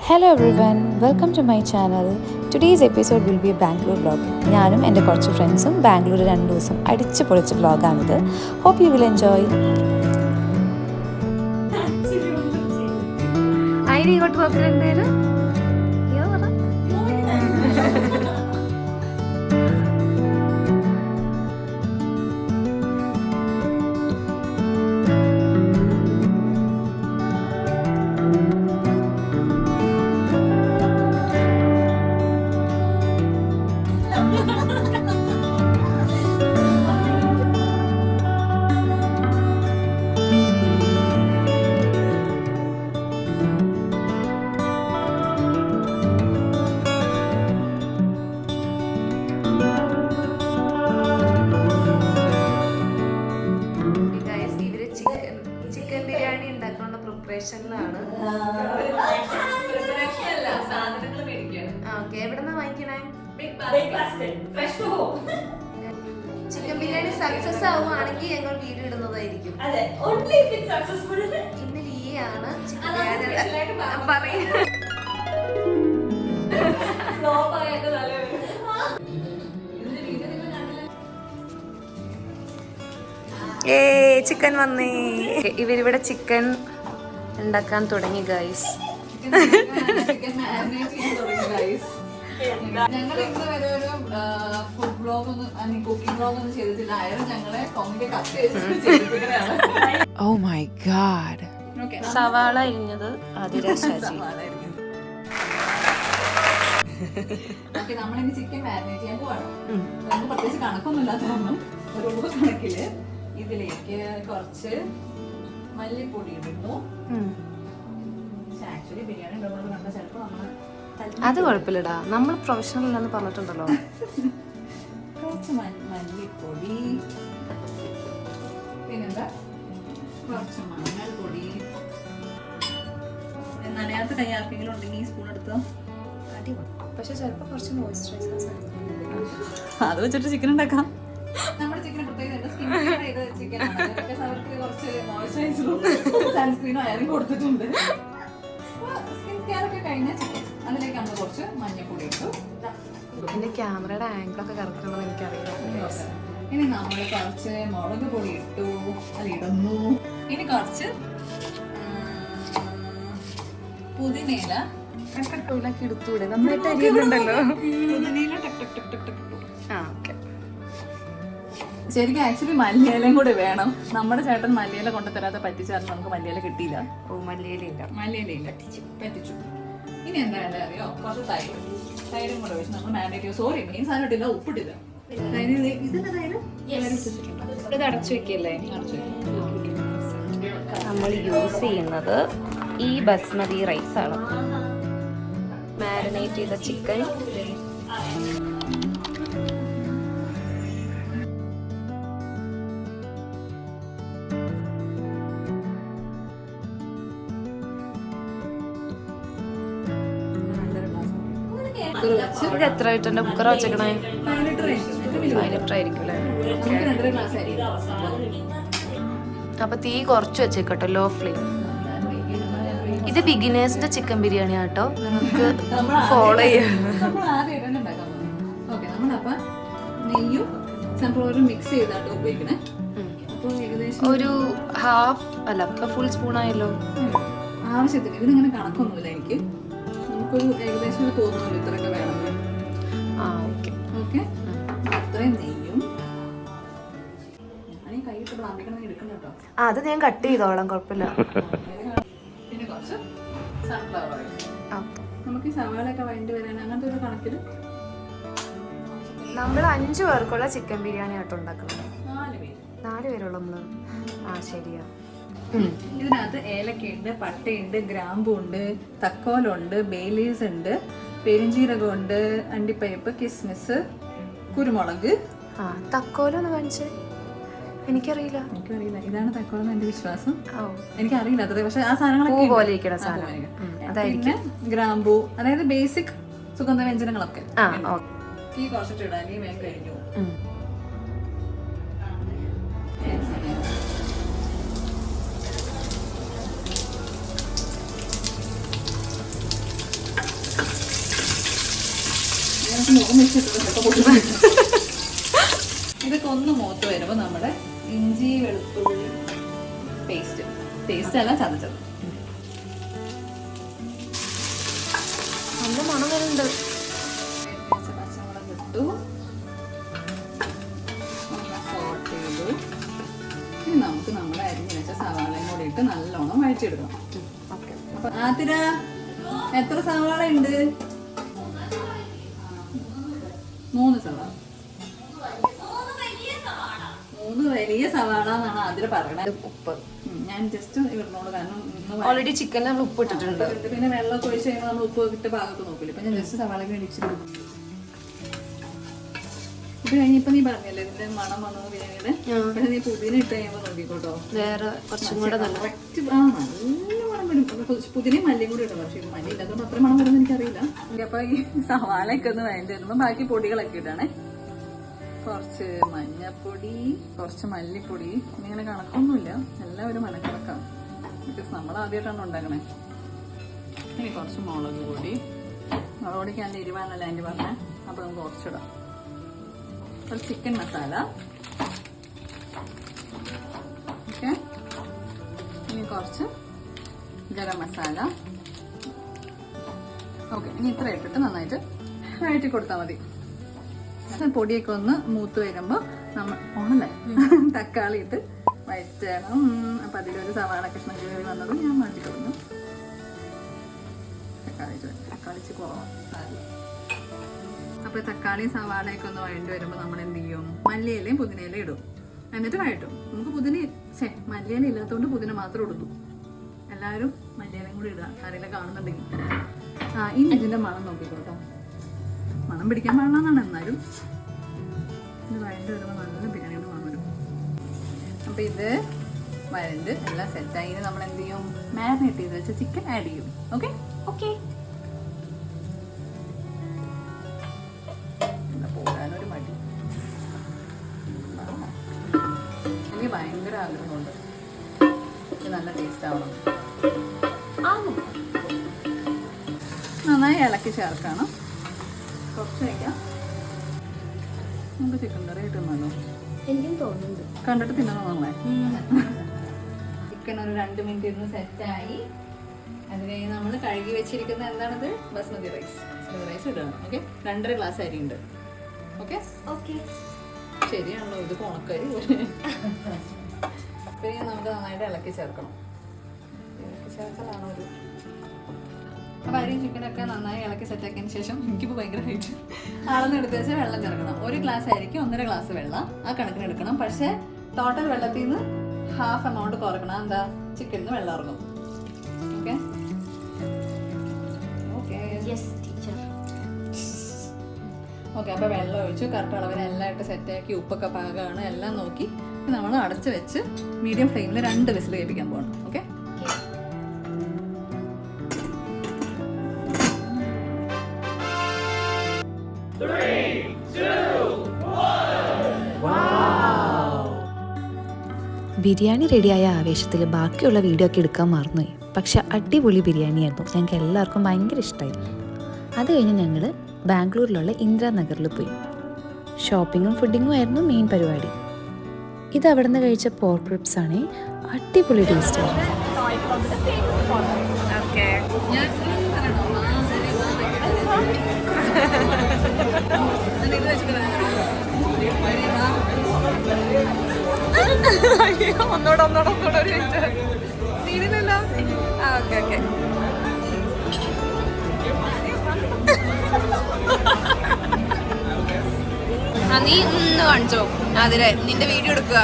Hello everyone, welcome to my channel. Today's episode will be a Bangalore vlog. ഞാനും എൻ്റെ കുറച്ച് ഫ്രണ്ട്സും ബാംഗ്ലൂർ 2 ദിവസം അടിച്ചു പൊളിച്ച വ്ളോഗാണിത്. Hope you will enjoy. ഐരി ഇങ്ങോട്ട് നോക്കുന്നുണ്ടേലും പ്രിപ്പറേഷനിലാണ്. എവിടെന്നാ വാങ്ങിക്കണേ? ചിക്കൻ ബിരിയാണി സക്സസ് ആവുകയാണെങ്കിൽ ഞങ്ങൾ വീഡിയോ ഇടുന്നതായിരിക്കും. ഇന്ന് ലീയാണ് ചിക്കൻ ബിരിയാണി പറയുന്നത്. ചിക്കൻ വന്നേ. ഇവരിവിടെ ചിക്കൻ ഉണ്ടാക്കാൻ തുടങ്ങി ഗൈസ്. ഞങ്ങൾ ഇന്ന് വരെ ഒരു ഫുഡ് ബ്ലോഗ് ഒന്നും കുക്കിംഗ് ബ്ലോഗ് ഒന്നും ചെയ്തിട്ടില്ല. ആയാലും ഞങ്ങളെ കോമിന്റെ കത്ത് ചെയ്തിരിക്കുകയാണ്. Oh my God. സവാള അരിഞ്ഞത് നമ്മളിനി ചിക്കൻ മാരിനേറ്റ് ചെയ്യാൻ പോവാണ്. നമുക്ക് പ്രത്യേകിച്ച് കണക്കൊന്നുമില്ലാത്തതൊന്നും ഒരു കണക്കില് ഇതിലേക്ക് കുറച്ച് മല്ലിപ്പൊടി ഇടുന്നു. ആക്ച്വലി ബിരിയാണി ഉണ്ടാകുന്നത് കണ്ട ചിലപ്പോൾ നമ്മള് അത് കുഴപ്പമില്ലടാ, നമ്മൾ പ്രൊഫഷണൽ എന്ന് പറഞ്ഞിട്ടുണ്ടല്ലോ. കുറച്ച് മല്ലിപ്പൊടി, പിന്നെന്താ കുറച്ച് മഞ്ഞൾപ്പൊടി. നനയാത്ത കൈ ആർക്കെങ്കിലും ഉണ്ടെങ്കിൽ ഈ സ്പൂൺ എടുത്തോ. പക്ഷെ ചിലപ്പോൾ കുറച്ച് മോയ്സ്ചറൈസേഴ്സ് അത് വെച്ചിട്ട് ചിക്കൻ ഉണ്ടാക്കാം. നമ്മുടെ ചിക്കൻ പ്രത്യേകിച്ച് ചിക്കൻ അവർക്ക് കുറച്ച് മോയ്സ്ചറൈസറും സൺസ്ക്രീനും അയറും കൊടുത്തിട്ടുണ്ട്. സ്കിൻ കെയർ ഒക്കെ കഴിഞ്ഞ ചിക്കൻ അതിലേക്ക് നമ്മൾ കുറച്ച് മഞ്ഞൾപ്പൊടി ഇട്ടു. എന്റെ ക്യാമറയുടെ ആംഗിളൊക്കെ കറക്റ്റ് ഉണ്ടെന്ന് എനിക്കറിയാം. ഇനി നമ്മൾ കുറച്ച് മുളക് പൊടി ഇട്ടു, അത് ഇടുന്നു. ഇനി കുറച്ച് പുതിനയില എടുത്തൂടെ, നന്നായിട്ട് അരിയുന്നുണ്ടല്ലോ. പുതിനയില ടക് ടക് ടക് ടക് ടക് ഇട്ടു. ശരിക്കും ആക്ച്വലി മല്ലിയിലയും കൂടെ വേണം. നമ്മുടെ ചേട്ടൻ മല്ലിയില കൊണ്ടുതരാതെ പറ്റിച്ചാലും നമുക്ക് മല്ലിയില കിട്ടിയില്ല. മല്ലിയിലയില്ല പറ്റിച്ചു. ഇനി എന്താ അറിയോ, കുറച്ച് തൈരും കൂടെ വെച്ച് നമ്മൾ മാരിനേറ്റ് ചെയ്യും. സോറി, മെയിൻ സാധനം ഇട്ടില്ല, ഉപ്പിട്ടില്ല. ഇത് അടച്ചു വെക്കല്ലേ? നമ്മൾ യൂസ് ചെയ്യുന്നത് ഈ ബസ്മതി റൈസ് ആണ്. മാരിനേറ്റ് ചെയ്ത ചിക്കൻ ഇത് എത്ര ലിറ്ററിന്റെ കുക്കർ വെച്ചേക്കണേ? 5 ലിറ്റർ ആയിരിക്കും. അപ്പൊ തീ കുറച്ച് വെച്ചേക്കട്ടോ, ലോ ഫ്ലെയിം. ഇത് ബിഗിനേഴ്സിന്റെ ചിക്കൻ ബിരിയാണി ആട്ടോ, നിങ്ങൾക്ക് ഫോളോ ചെയ്യാം. നെയ്യും സൺഫ്ലവറും മിക്സ് ചെയ്താട്ടോ ഉപയോഗിക്കണേ. ഒരു ഹാഫ് അല്ല ഫുൾ സ്പൂൺ ആയല്ലോ ആവശ്യത്തിന്. ഇതിനിങ്ങനെ കണക്കൊന്നുമില്ല എനിക്ക്. നമുക്കൊരു ഏകദേശം തോന്നുന്നു ഇത്രയൊക്കെ വേണം. ഓക്കെ, അത്രയും നെയ്യും. ഞാൻ കൈയിട്ട് ബ്രാമ്പിക്കണം എടുക്കണം കേട്ടോ. അത് ഞാൻ കട്ട് ചെയ്തോളാം, കുഴപ്പമില്ല. പിന്നെ കുറച്ച് സൺഫ്ലവർ ഓയിൽ. നമുക്ക് ഈ സവാളയൊക്കെ വഴണ്ടി വരാൻ അങ്ങനത്തെ ഒരു കണക്കിൽ നമ്മൾ 5 പേർക്കുള്ള ചിക്കൻ ബിരിയാണി ആട്ടോ ഉണ്ടാക്കുന്നത്. 4 പേരുള്ള നമ്മള്. ശരിയാ. ഇതിനകത്ത് ഏലക്കയുണ്ട്, പട്ടയുണ്ട്, ഗ്രാമ്പുണ്ട്, തക്കോലുണ്ട്, ബേലീസ് ഉണ്ട്, പെരിഞ്ചീരകമുണ്ട്, അണ്ടിപ്പരിപ്പ്, കിസ്മിസ്, കുരുമുളക്. തക്കോലൊന്ന് കാണിച്ചേ, എനിക്കറിയില്ല. ഇതാണ് തക്കോലെന്ന് എന്റെ വിശ്വാസം. എനിക്കറിയില്ല അത്ര, പക്ഷെ ആ സാധനങ്ങളൊക്കെ ഗ്രാമ്പു, അതായത് ബേസിക് സുഗന്ധവ്യഞ്ജനങ്ങളൊക്കെ. ഈ കുറച്ചിട്ട് ഇടാൻ ഈ വേഗം കഴിഞ്ഞു. മുഖം വെച്ചിട്ടുള്ള ഇതൊക്കെ ഒന്ന് മൂത്ത് വരുമ്പോൾ നമ്മുടെ ഇഞ്ചി വെളുത്തുള്ളി പേസ്റ്റ് അല്ല ചതച്ചത് നല്ല മണം വരുന്നുണ്ട്. പച്ചമുളക് ഇട്ടു, സോട്ട് ചെയ്തു. ഇനി നമുക്ക് നമ്മുടെ അരിഞ്ഞ് വെച്ച സവാളയും കൂടി ഇട്ട് നല്ലോണം വഴറ്റിയെടുക്കണം. അപ്പൊ ആതിര എത്ര സവാള ഉണ്ട്? 3 സവാള. 3 വലിയ സവാള എന്നാണ് അതിൽ പറയണത്. ഉപ്പ് ഞാൻ ജസ്റ്റ് ഇവരിനോട് കാരണം ഓൾറെഡി ചിക്കനിൽ നമ്മൾ ഉപ്പ് ഇട്ടിട്ടുണ്ട്. പിന്നെ വെള്ളമൊക്കെ ഒഴിച്ച് കഴിയുമ്പോൾ നമ്മൾ ഉപ്പ് ഇട്ട് ഭാഗത്ത് നോക്കില്ല. ഇപ്പൊ ഞാൻ ജസ്റ്റ് സവാളയ്ക്ക് വേണ്ടി ഇച്ചിരി ഇത് കഴിഞ്ഞിപ്പോ നീ പറഞ്ഞല്ലേ ഇതിന്റെ മണം വന്നു ബിരിയാണിയുടെ. പക്ഷെ നീ പുതിന ഇട്ട് കഴിയുമ്പോ നോക്കിക്കോട്ടോ, വേറെ കുറച്ചും കൂടെ നല്ല നല്ല മണം വരും. പുതിനയും മല്ലിയും കൂടി ഇടും. പക്ഷെ മല്ലി ഇല്ലാത്തതുകൊണ്ട് അത്ര മണം വരുമെന്ന് എനിക്കറിയില്ല. അപ്പൊ ഈ സവാളയൊക്കെ ഒന്ന് വഴണ്ടി വരുമ്പോ ബാക്കി പൊടികളൊക്കെ ഇട്ടാണേ. കുറച്ച് മഞ്ഞപ്പൊടി, കുറച്ച് മല്ലിപ്പൊടി, ഇങ്ങനെ കണക്കൊന്നുമില്ല, എല്ലാം ഒരു മനക്കണക്കാം. ബിക്കോസ് നമ്മൾ ആദ്യമായിട്ടാണ് ഉണ്ടാക്കണേ. ഇനി കുറച്ച് മുളക് പൊടി. മുളക് പൊടിക്ക് നല്ല എരിവാണല്ലോ എൻ്റെ പറഞ്ഞ, അപ്പോൾ നമുക്ക് കുറച്ചിടാം. ഒരു ചിക്കൻ മസാല. ഓക്കെ, ഇനി കുറച്ച് ഗരം മസാല. ഓക്കെ, ഇനി ഇത്ര ഇട്ടിട്ട് നന്നായിട്ട് വഴറ്റി കൊടുത്താൽ മതി. പൊടിയൊക്കെ ഒന്ന് മൂത്ത് വരുമ്പോൾ നമ്മൾ ഓണല്ലേ തക്കാളി ഇട്ട് വഴറ്റണം. അപ്പം അതിലൊരു സവാള കഷ്ണം കയറി വന്നത് ഞാൻ മാറ്റി കളഞ്ഞു. തക്കാളി കുറവാണ്. അപ്പോൾ തക്കാളി സവാളയൊക്കെ ഒന്ന് വഴണ്ടി വരുമ്പോൾ നമ്മൾ എന്ത് ചെയ്യും? മല്ലിയിലയും പുതിനയിലയും ഇടും, എന്നിട്ട് വഴറ്റും. നമുക്ക് മല്ലിയില ഇല്ലാത്തതുകൊണ്ട് പുതിന മാത്രം ഇടുന്നു. എല്ലാവരും മല്ലിയിലയും കൂടി ഇടുക, കറിയില കാണുന്നുണ്ടെങ്കിൽ. ഇനി ഇതിൻ്റെ മണം നോക്കിക്കോട്ടോ. മണം പിടിക്കാൻ പാടില്ലെന്നാണ്, എന്നാലും ഇത് വഴണ്ട് വരുമ്പോൾ നല്ല ബിരിയാണിയുടെ മണം വരും. അപ്പം ഇത് വഴണ്ട് എല്ലാം സെറ്റായി. ഇനി നമ്മൾ എന്ത് ചെയ്യും? മാരിനേറ്റ് ചെയ്ത് വെച്ച ചിക്കൻ ആഡ് ചെയ്യും. Okay okay. പോകാനൊരു മടി, എനിക്ക് ഭയങ്കര ആഗ്രഹമുണ്ട്. ഇത് നല്ല ടേസ്റ്റ് ആവണം. നന്നായി ഇളക്കി ചേർക്കണം. കുറച്ച് വയ്ക്കാം. നമുക്ക് ചിക്കൻ കറി കിട്ടുന്നല്ലോ, എനിക്കും തോന്നുന്നുണ്ട്. കണ്ടിട്ട് തിന്നണം നമ്മളെ. ചിക്കൻ ഒരു 2 മിനിറ്റ് ഇരുന്ന് സെറ്റായി. അത് കഴിഞ്ഞ് നമ്മൾ കഴുകി വെച്ചിരിക്കുന്ന എന്താണത്? ബസ്മതി റൈസ്. ബസ്മതി റൈസ് ഇടണം. ഓക്കെ, 2.5 ഗ്ലാസ് അരി ഉണ്ട്. ഓക്കെ ഓക്കെ, ശരിയാണല്ലോ, ഇത് ഉണക്കരി. പിന്നെ നമുക്ക് നന്നായിട്ട് ഇളക്കി ചേർക്കണം. ഇളക്കി ചേർക്കലാണോ ഒരു. അപ്പോൾ അരിയും ചിക്കനൊക്കെ നന്നായി ഇളക്കി സെറ്റാക്കിയതിന് ശേഷം എനിക്കിപ്പോൾ ഭയങ്കരമായിട്ട് അളന്ന് എടുത്ത് വെച്ചാൽ വെള്ളം ചേർക്കണം. 1 ഗ്ലാസ് അരിക്ക് 1.5 ഗ്ലാസ് വെള്ളം ആ കണക്കിന് എടുക്കണം. പക്ഷേ ടോട്ടൽ വെള്ളത്തിൽ നിന്ന് ഹാഫ് എമൗണ്ട് കുറക്കണം. എന്താ? ചിക്കനിൽ നിന്ന് വെള്ളം ഇറങ്ങും. Okay okay okay. അപ്പോൾ വെള്ളം ഒഴിച്ചു, കറക്റ്റ് അളവിന് എല്ലാം ഇട്ട് സെറ്റാക്കി, ഉപ്പൊക്കെ പാകമാണ് എല്ലാം നോക്കി നമ്മൾ അടച്ച് വെച്ച് മീഡിയം ഫ്ലെയിമിൽ 2 വിസിൽ കേൾപ്പിക്കാൻ പോകണം. ഓക്കെ, ബിരിയാണി റെഡിയായ ആവേശത്തിൽ ബാക്കിയുള്ള വീഡിയോ ഒക്കെ എടുക്കാൻ മറന്നുപോയി. പക്ഷെ അടിപൊളി ബിരിയാണിയായിരുന്നു, ഞങ്ങൾക്ക് എല്ലാവർക്കും ഭയങ്കര ഇഷ്ടമായി. അത് കഴിഞ്ഞ് ഞങ്ങൾ ബാംഗ്ലൂരിലുള്ള ഇന്ദിരാനഗറിൽ പോയി. ഷോപ്പിങ്ങും ഫുഡിങ്ങും ആയിരുന്നു മെയിൻ പരിപാടി. ഇത് അവിടെ നിന്ന് കഴിച്ച പോർക്ക് റിബ്സ് ആണ്, അടിപൊളി ടേസ്റ്റ് ആയിരുന്നു. ഒന്നോടെ തീരുന്നല്ലോ. Okay okay. നീ ഒന്ന് കാണിച്ചോ അതിലെ നിന്റെ വീഡിയോ എടുക്കുക.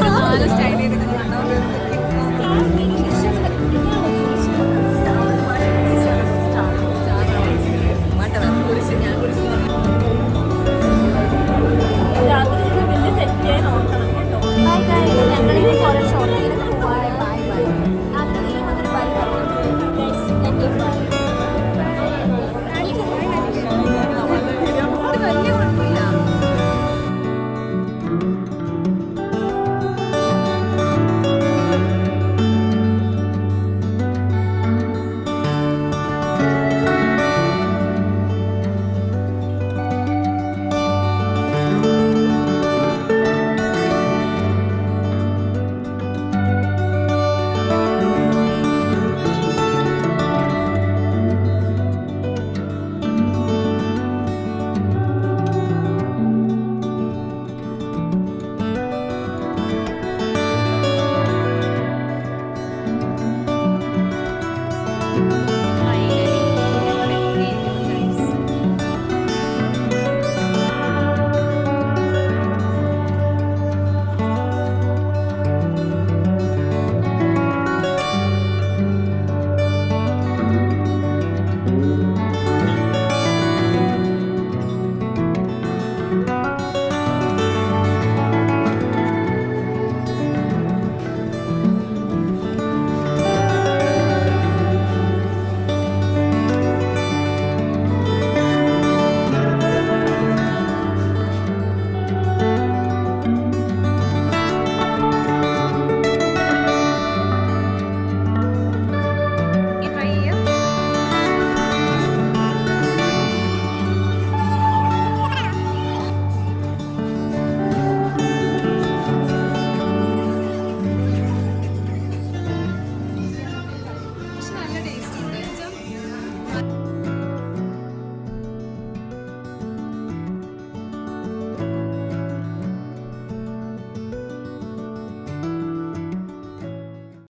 നാല് സ്റ്റൈൽ